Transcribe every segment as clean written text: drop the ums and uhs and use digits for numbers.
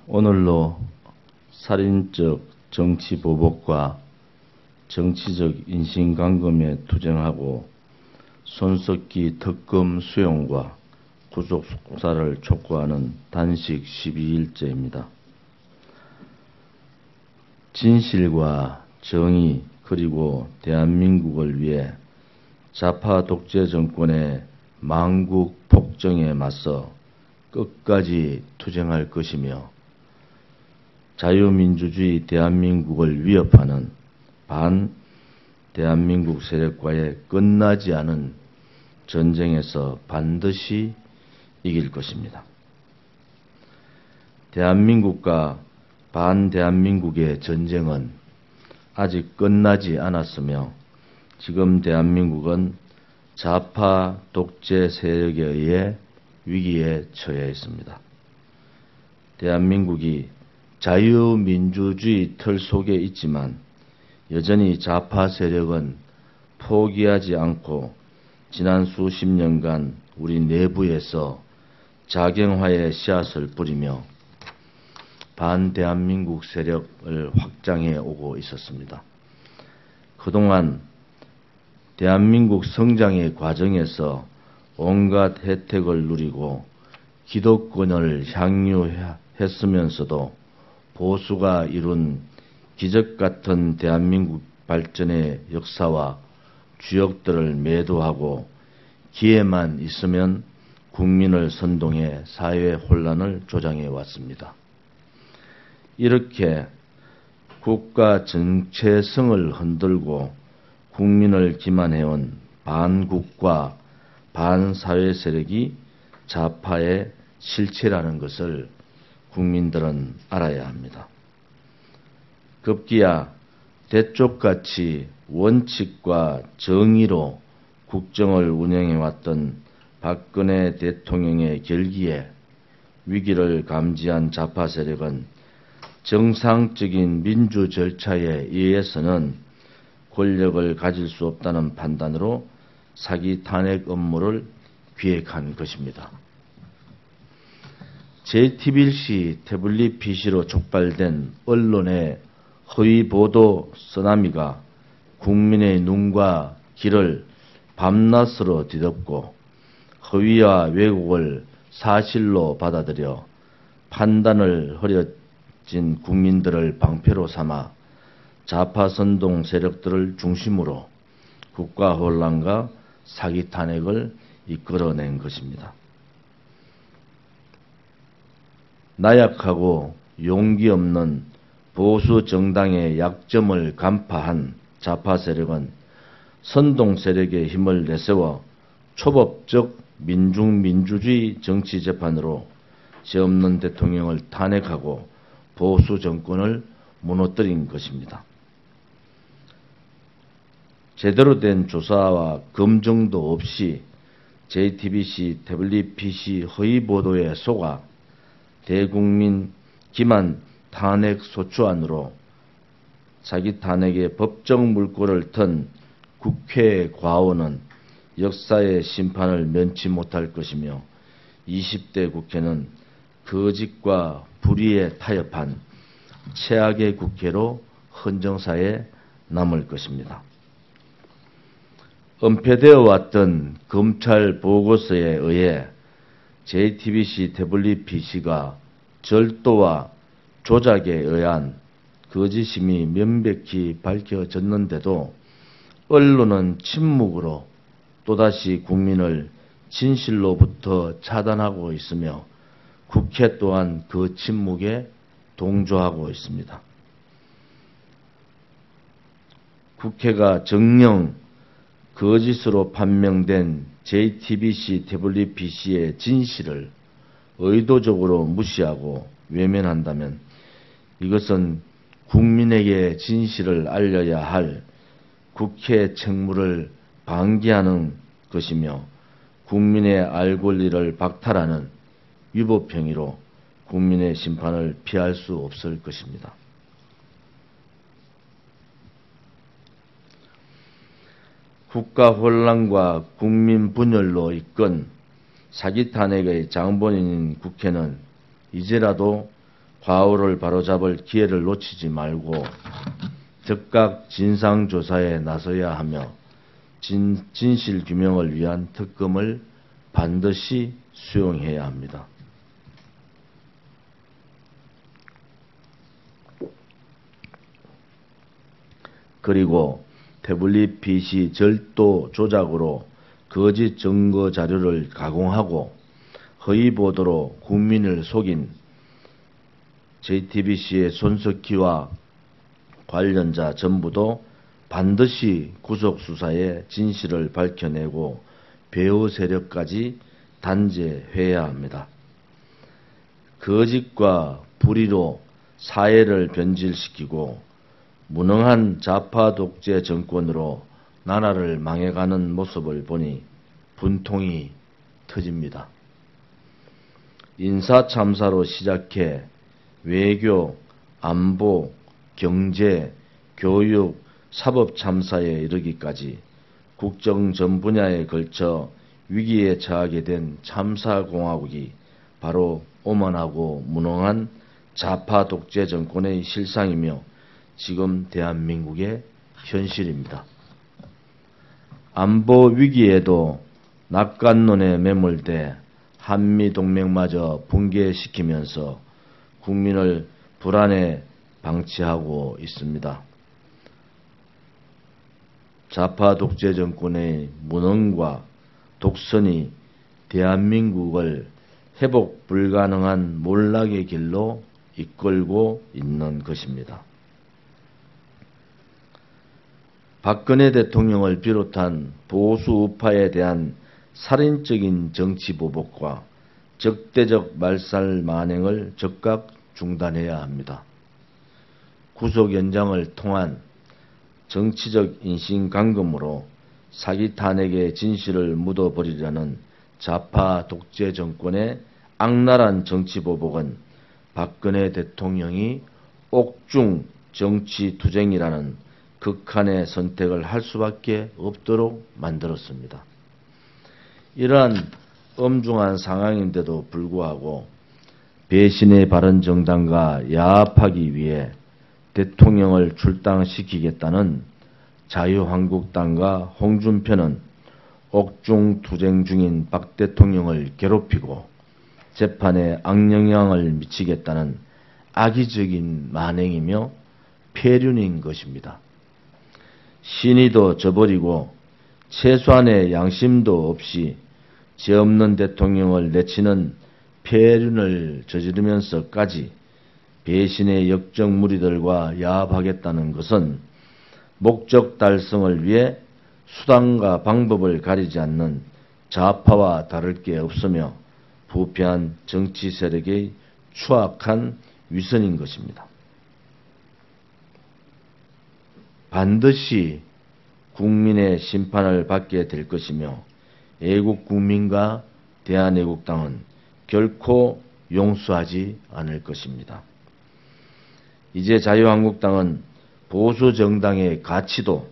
오늘로 살인적 정치보복과 정치적 인신감금에 투쟁하고 손석희 특검 수용과 구속 속사를 촉구하는 단식 12일째입니다. 진실과 정의 그리고 대한민국을 위해 좌파 독재 정권의 망국 폭정에 맞서 끝까지 투쟁할 것이며 자유민주주의 대한민국을 위협하는 반대한민국 세력과의 끝나지 않은 전쟁에서 반드시 이길 것입니다. 대한민국과 반대한민국의 전쟁은 아직 끝나지 않았으며 지금 대한민국은 좌파 독재 세력에 의해 위기에 처해 있습니다. 대한민국이 자유민주주의 틀 속에 있지만 여전히 좌파 세력은 포기하지 않고 지난 수십 년간 우리 내부에서 자경화의 씨앗을 뿌리며 반대한민국 세력을 확장해 오고 있었습니다. 그동안 대한민국 성장의 과정에서 온갖 혜택을 누리고 기득권을 향유했으면서도 보수가 이룬 기적같은 대한민국 발전의 역사와 주역들을 매도하고 기회만 있으면 국민을 선동해 사회 혼란을 조장해 왔습니다. 이렇게 국가 정체성을 흔들고 국민을 기만해온 반국가 반사회 세력이 좌파의 실체라는 것을 국민들은 알아야 합니다. 급기야 대쪽같이 원칙과 정의로 국정을 운영해왔던 박근혜 대통령의 결기에 위기를 감지한 좌파 세력은 정상적인 민주 절차에 의해서는 권력을 가질 수 없다는 판단으로 사기 탄핵 업무를 기획한 것입니다. JTBC 태블릿 PC로 촉발된 언론의 허위 보도 쓰나미가 국민의 눈과 귀를 밤낮으로 뒤덮고 허위와 왜곡을 사실로 받아들여 판단을 흐려진 국민들을 방패로 삼아 좌파 선동 세력들을 중심으로 국가 혼란과 사기 탄핵을 이끌어낸 것입니다. 나약하고 용기 없는 보수 정당의 약점을 간파한 좌파 세력은 선동 세력의 힘을 내세워 초법적 민중민주주의 정치 재판으로 죄 없는 대통령을 탄핵하고 보수 정권을 무너뜨린 것입니다. 제대로 된 조사와 검증도 없이 JTBC 태블릿 PC 허위 보도에 속아 대국민 기만 탄핵 소추안으로 사기 탄핵의 법적 물꼬를 튼 국회의 과오는 역사의 심판을 면치 못할 것이며 20대 국회는 거짓과 불의에 타협한 최악의 국회로 헌정사에 남을 것입니다. 은폐되어 왔던 검찰 보고서에 의해 JTBC 태블릿 PC가 절도와 조작에 의한 거짓임이 명백히 밝혀졌는데도 언론은 침묵으로 또다시 국민을 진실로부터 차단하고 있으며 국회 또한 그 침묵에 동조하고 있습니다. 국회가 정녕 거짓으로 판명된 JTBC 태블릿 PC의 진실을 의도적으로 무시하고 외면한다면 이것은 국민에게 진실을 알려야 할 국회 책무를 방기하는 것이며 국민의 알 권리를 박탈하는 위법 행위로 국민의 심판을 피할 수 없을 것입니다. 국가 혼란과 국민 분열로 이끈 사기 탄핵의 장본인인 국회는 이제라도 과오를 바로잡을 기회를 놓치지 말고 즉각 진상조사에 나서야 하며 진실규명을 위한 특검을 반드시 수용해야 합니다. 그리고 태블릿 PC 절도 조작으로 거짓 증거 자료를 가공하고 허위 보도로 국민을 속인 JTBC의 손석희와 관련자 전부도 반드시 구속수사에 진실을 밝혀내고 배후 세력까지 단죄해야 합니다. 거짓과 불의로 사회를 변질시키고 무능한 좌파 독재 정권으로 나라를 망해가는 모습을 보니 분통이 터집니다. 인사참사로 시작해 외교, 안보, 경제, 교육, 사법참사에 이르기까지 국정 전 분야에 걸쳐 위기에 처하게 된 참사공화국이 바로 오만하고 무능한 좌파 독재 정권의 실상이며 지금 대한민국의 현실입니다. 안보 위기에도 낙관론에 매몰돼 한미동맹마저 붕괴시키면서 국민을 불안에 방치하고 있습니다. 좌파 독재 정권의 무능과 독선이 대한민국을 회복 불가능한 몰락의 길로 이끌고 있는 것입니다. 박근혜 대통령을 비롯한 보수 우파에 대한 살인적인 정치 보복과 적대적 말살 만행을 즉각 중단해야 합니다. 구속 연장을 통한 정치적 인신강금으로 사기 탄핵의 진실을 묻어버리려는 좌파 독재 정권의 악랄한 정치 보복은 박근혜 대통령이 옥중 정치투쟁이라는 극한의 선택을 할 수밖에 없도록 만들었습니다. 이러한 엄중한 상황인데도 불구하고 배신의 바른정당과 야합하기 위해 대통령을 출당시키겠다는 자유한국당과 홍준표는 옥중투쟁 중인 박 대통령을 괴롭히고 재판에 악영향을 미치겠다는 악의적인 만행이며 폐륜인 것입니다. 신의도 저버리고 최소한의 양심도 없이 죄 없는 대통령을 내치는 폐륜을 저지르면서까지 배신의 역적 무리들과 야합하겠다는 것은 목적 달성을 위해 수단과 방법을 가리지 않는 좌파와 다를 게 없으며 부패한 정치 세력의 추악한 위선인 것입니다. 반드시 국민의 심판을 받게 될 것이며 애국 국민과 대한애국당은 결코 용서하지 않을 것입니다. 이제 자유한국당은 보수 정당의 가치도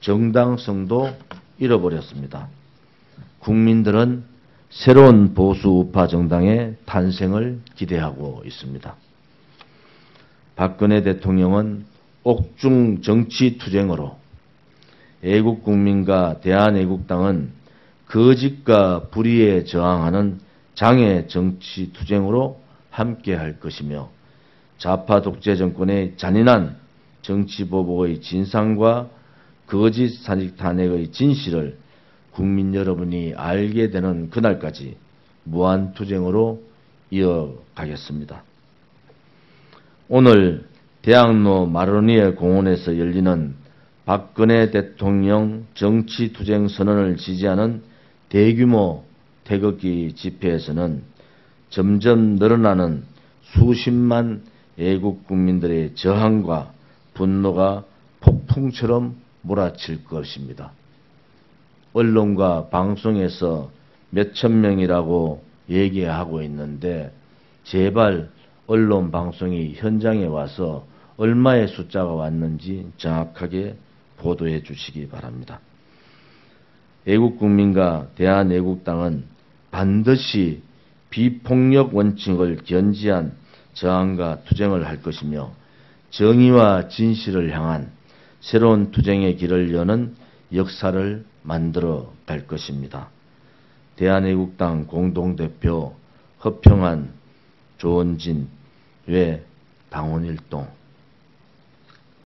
정당성도 잃어버렸습니다. 국민들은 새로운 보수 우파 정당의 탄생을 기대하고 있습니다. 박근혜 대통령은 옥중 정치투쟁으로 애국 국민과 대한애국당은 거짓과 불의에 저항하는 장애 정치투쟁으로 함께할 것이며 좌파 독재 정권의 잔인한 정치보복의 진상과 거짓 사직 탄핵의 진실을 국민 여러분이 알게 되는 그날까지 무한투쟁으로 이어가겠습니다. 오늘 대학로 마로니에 공원에서 열리는 박근혜 대통령 정치투쟁 선언을 지지하는 대규모 태극기 집회에서는 점점 늘어나는 수십만 애국 국민들의 저항과 분노가 폭풍처럼 몰아칠 것입니다. 언론과 방송에서 몇천 명이라고 얘기하고 있는데 제발 언론 방송이 현장에 와서 얼마의 숫자가 왔는지 정확하게 보도해 주시기 바랍니다. 애국국민과 대한애국당은 반드시 비폭력 원칙을 견지한 저항과 투쟁을 할 것이며 정의와 진실을 향한 새로운 투쟁의 길을 여는 역사를 만들어 갈 것입니다. 대한애국당 공동대표 허평한, 조원진 외 당원일동